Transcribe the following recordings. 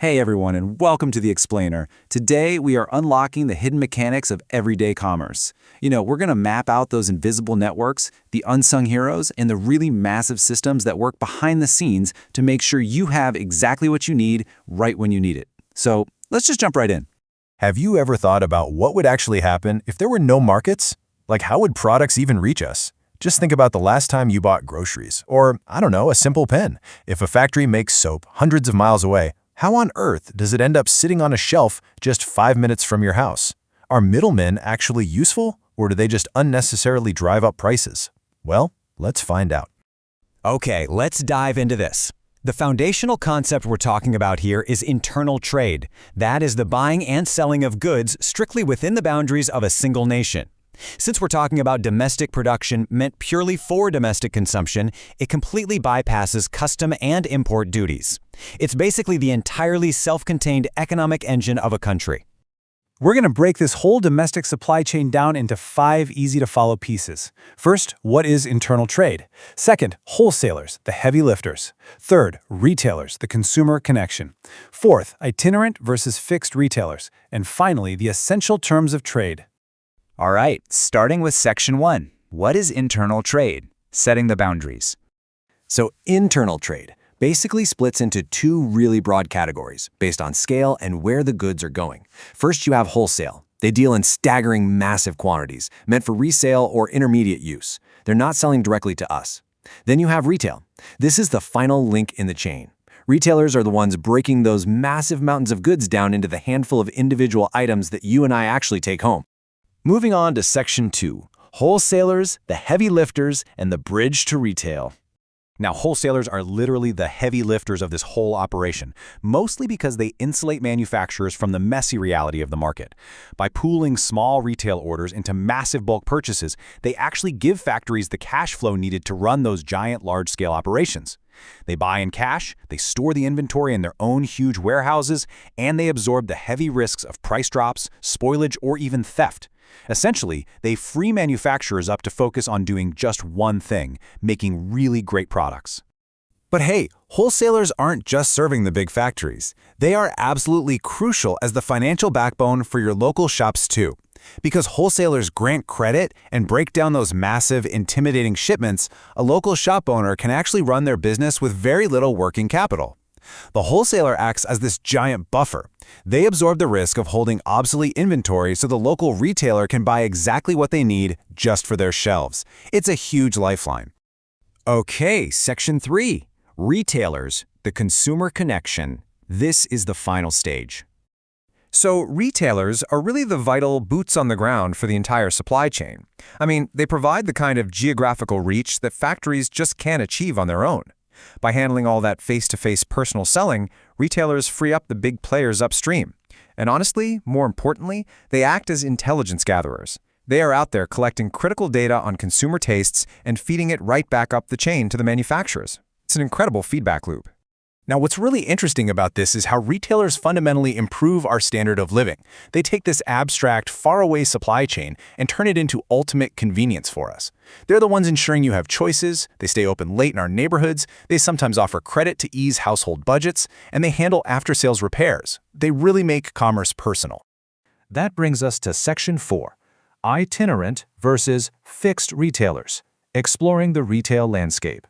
Hey everyone, and welcome to The Explainer. Today we are unlocking the hidden mechanics of everyday commerce. We're going to map out those invisible networks, the unsung heroes, and the really massive systems that work behind the scenes to make sure you have exactly what you need right when you need it. So let's just jump right in. Have you ever thought about what would actually happen if there were no markets? Like, how would products even reach us? Just think about the last time you bought groceries, or, I don't know, a simple pen. If a factory makes soap hundreds of miles away, how on earth does it end up sitting on a shelf just 5 minutes from your house? Are middlemen actually useful, or do they just unnecessarily drive up prices? Well, let's find out. Okay, let's dive into this. The foundational concept we're talking about here is internal trade. That is the buying and selling of goods strictly within the boundaries of a single nation. Since we're talking about domestic production meant purely for domestic consumption, it completely bypasses custom and import duties. It's basically the entirely self-contained economic engine of a country. We're going to break this whole domestic supply chain down into 5 easy-to-follow pieces. First, what is internal trade? Second, wholesalers, the heavy lifters. Third, retailers, the consumer connection. Fourth, itinerant versus fixed retailers. And finally, the essential terms of trade. All right, starting with Section 1. What is internal trade? Setting the boundaries. So internal trade basically splits into 2 really broad categories based on scale and where the goods are going. First, you have wholesale. They deal in staggering massive quantities, meant for resale or intermediate use. They're not selling directly to us. Then you have retail. This is the final link in the chain. Retailers are the ones breaking those massive mountains of goods down into the handful of individual items that you and I actually take home. Moving on to Section 2, wholesalers, the heavy lifters, and the bridge to retail. Now, wholesalers are literally the heavy lifters of this whole operation, mostly because they insulate manufacturers from the messy reality of the market. By pooling small retail orders into massive bulk purchases, they actually give factories the cash flow needed to run those giant large-scale operations. They buy in cash, they store the inventory in their own huge warehouses, and they absorb the heavy risks of price drops, spoilage, or even theft. Essentially, they free manufacturers up to focus on doing just one thing, making really great products. But hey, wholesalers aren't just serving the big factories. They are absolutely crucial as the financial backbone for your local shops too. Because wholesalers grant credit and break down those massive, intimidating shipments, a local shop owner can actually run their business with very little working capital. The wholesaler acts as this giant buffer. They absorb the risk of holding obsolete inventory so the local retailer can buy exactly what they need just for their shelves. It's a huge lifeline. Okay, Section 3. Retailers, the consumer connection. This is the final stage. So retailers are really the vital boots on the ground for the entire supply chain. They provide the kind of geographical reach that factories just can't achieve on their own. By handling all that face-to-face personal selling, retailers free up the big players upstream. And honestly, more importantly, they act as intelligence gatherers. They are out there collecting critical data on consumer tastes and feeding it right back up the chain to the manufacturers. It's an incredible feedback loop. Now, what's really interesting about this is how retailers fundamentally improve our standard of living. They take this abstract, faraway supply chain and turn it into ultimate convenience for us. They're the ones ensuring you have choices, they stay open late in our neighborhoods, they sometimes offer credit to ease household budgets, and they handle after-sales repairs. They really make commerce personal. That brings us to Section 4, itinerant versus fixed retailers, exploring the retail landscape.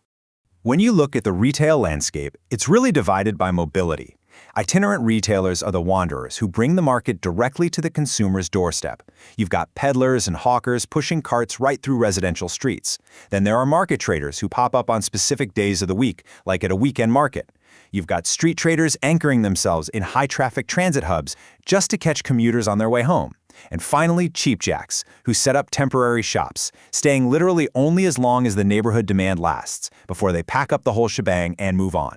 When you look at the retail landscape, it's really divided by mobility. Itinerant retailers are the wanderers who bring the market directly to the consumer's doorstep. You've got peddlers and hawkers pushing carts right through residential streets. Then there are market traders who pop up on specific days of the week, like at a weekend market. You've got street traders anchoring themselves in high-traffic transit hubs just to catch commuters on their way home. And finally, cheapjacks, who set up temporary shops, staying literally only as long as the neighborhood demand lasts, before they pack up the whole shebang and move on.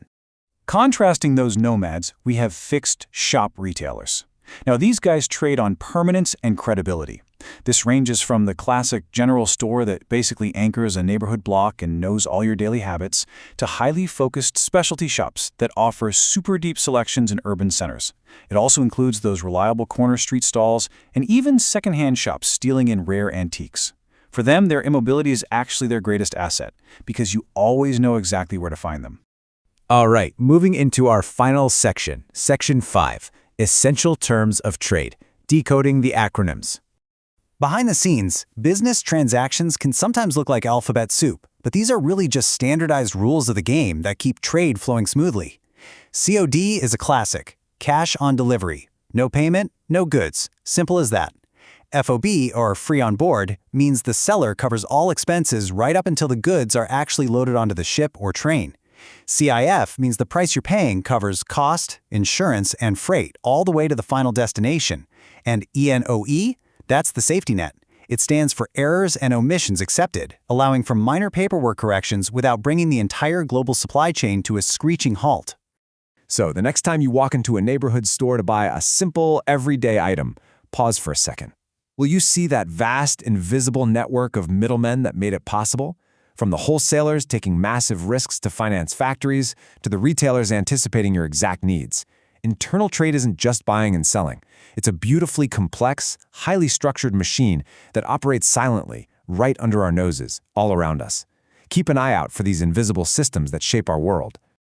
Contrasting those nomads, we have fixed shop retailers. Now, these guys trade on permanence and credibility. This ranges from the classic general store that basically anchors a neighborhood block and knows all your daily habits, to highly focused specialty shops that offer super deep selections in urban centers. It also includes those reliable corner street stalls and even secondhand shops stealing in rare antiques. For them, their immobility is actually their greatest asset, because you always know exactly where to find them. All right, moving into our final section, Section 5, Essential Terms of Trade, decoding the acronyms. Behind the scenes, business transactions can sometimes look like alphabet soup, but these are really just standardized rules of the game that keep trade flowing smoothly. COD is a classic, cash on delivery. No payment, no goods. Simple as that. FOB, or free on board, means the seller covers all expenses right up until the goods are actually loaded onto the ship or train. CIF means the price you're paying covers cost, insurance, and freight all the way to the final destination. And ENOE? That's the safety net. It stands for errors and omissions accepted, allowing for minor paperwork corrections without bringing the entire global supply chain to a screeching halt. So the next time you walk into a neighborhood store to buy a simple, everyday item, pause for a second. Will you see that vast, invisible network of middlemen that made it possible? From the wholesalers taking massive risks to finance factories, to the retailers anticipating your exact needs. Internal trade isn't just buying and selling. It's a beautifully complex, highly structured machine that operates silently, right under our noses, all around us. Keep an eye out for these invisible systems that shape our world.